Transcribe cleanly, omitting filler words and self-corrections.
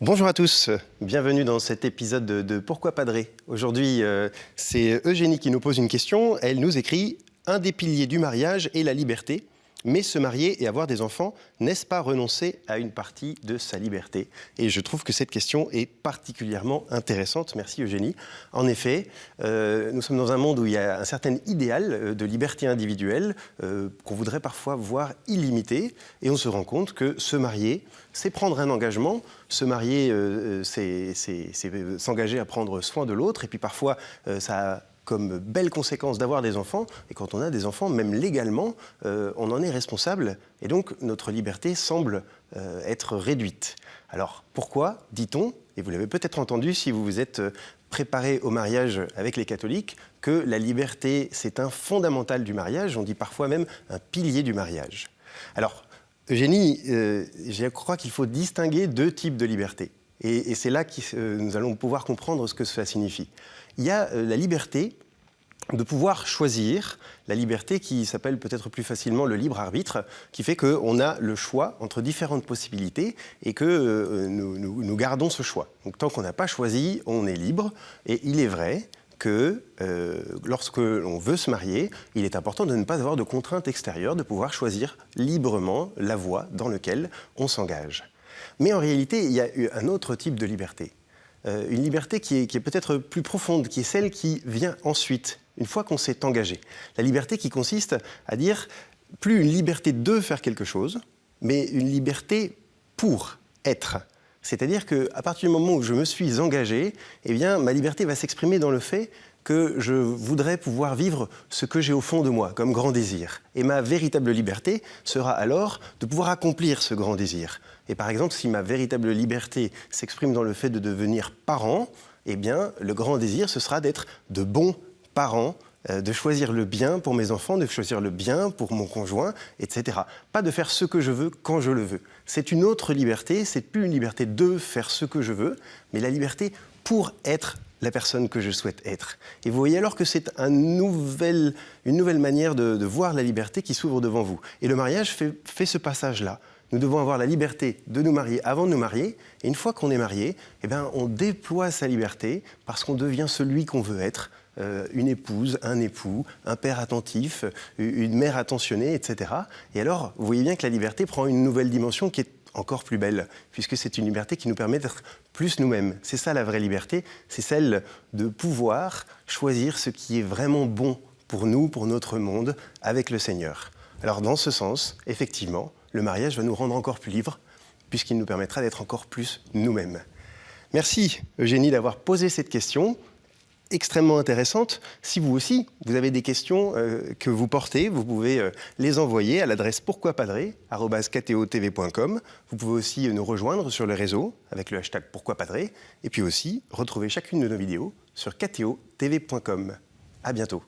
Bonjour à tous, bienvenue dans cet épisode de Pourquoi Padrer. Aujourd'hui, c'est Eugénie qui nous pose une question. Elle nous écrit « Un des piliers du mariage est la liberté, mais se marier et avoir des enfants, n'est-ce pas renoncer à une partie de sa liberté ?» Et je trouve que cette question est particulièrement intéressante. Merci Eugénie. En effet, nous sommes dans un monde où il y a un certain idéal de liberté individuelle qu'on voudrait parfois voir illimité. Et on se rend compte que se marier, c'est prendre un engagement. Se marier, c'est s'engager à prendre soin de l'autre. Et puis parfois, ça a comme belle conséquence d'avoir des enfants. Et quand on a des enfants, même légalement, on en est responsable. Et donc, notre liberté semble être réduite. Alors, pourquoi, dit-on, et vous l'avez peut-être entendu si vous vous êtes préparé au mariage avec les catholiques, que la liberté, c'est un fondamental du mariage. On dit parfois même un pilier du mariage. Alors, Eugénie, je crois qu'il faut distinguer deux types de liberté. Et c'est là que nous allons pouvoir comprendre ce que cela signifie. Il y a la liberté de pouvoir choisir, la liberté qui s'appelle peut-être plus facilement le libre arbitre, qui fait qu'on a le choix entre différentes possibilités et que nous gardons ce choix. Donc tant qu'on n'a pas choisi, on est libre. Et il est vrai que lorsque l'on veut se marier, il est important de ne pas avoir de contraintes extérieures, de pouvoir choisir librement la voie dans laquelle on s'engage. Mais en réalité, il y a un autre type de liberté. Une liberté qui est peut-être plus profonde, qui est celle qui vient ensuite, une fois qu'on s'est engagé. La liberté qui consiste à dire, plus une liberté de faire quelque chose, mais une liberté pour être. C'est-à-dire qu'à partir du moment où je me suis engagé, eh bien, ma liberté va s'exprimer dans le fait que je voudrais pouvoir vivre ce que j'ai au fond de moi, comme grand désir. Et ma véritable liberté sera alors de pouvoir accomplir ce grand désir. Et par exemple, si ma véritable liberté s'exprime dans le fait de devenir parent, eh bien, le grand désir, ce sera d'être de bons parents, de choisir le bien pour mes enfants, de choisir le bien pour mon conjoint, etc. Pas de faire ce que je veux quand je le veux. C'est une autre liberté, c'est plus une liberté de faire ce que je veux, mais la liberté pour être la personne que je souhaite être. Et vous voyez alors que c'est une nouvelle manière de voir la liberté qui s'ouvre devant vous. Et le mariage fait ce passage-là. Nous devons avoir la liberté de nous marier avant de nous marier. Et une fois qu'on est marié, eh bien, on déploie sa liberté parce qu'on devient celui qu'on veut être. Une épouse, un époux, un père attentif, une mère attentionnée, etc. Et alors, vous voyez bien que la liberté prend une nouvelle dimension qui est encore plus belle, puisque c'est une liberté qui nous permet d'être plus nous-mêmes. C'est ça la vraie liberté, c'est celle de pouvoir choisir ce qui est vraiment bon pour nous, pour notre monde, avec le Seigneur. Alors dans ce sens, effectivement, le mariage va nous rendre encore plus libres, puisqu'il nous permettra d'être encore plus nous-mêmes. Merci Eugénie d'avoir posé cette question. Extrêmement intéressante. Si vous aussi, vous avez des questions que vous portez, vous pouvez les envoyer à l'adresse pourquoipadrer@kto-tv.com. Vous pouvez aussi nous rejoindre sur le réseau avec le hashtag pourquoipadrer et puis aussi retrouver chacune de nos vidéos sur kto-tv.com. À bientôt.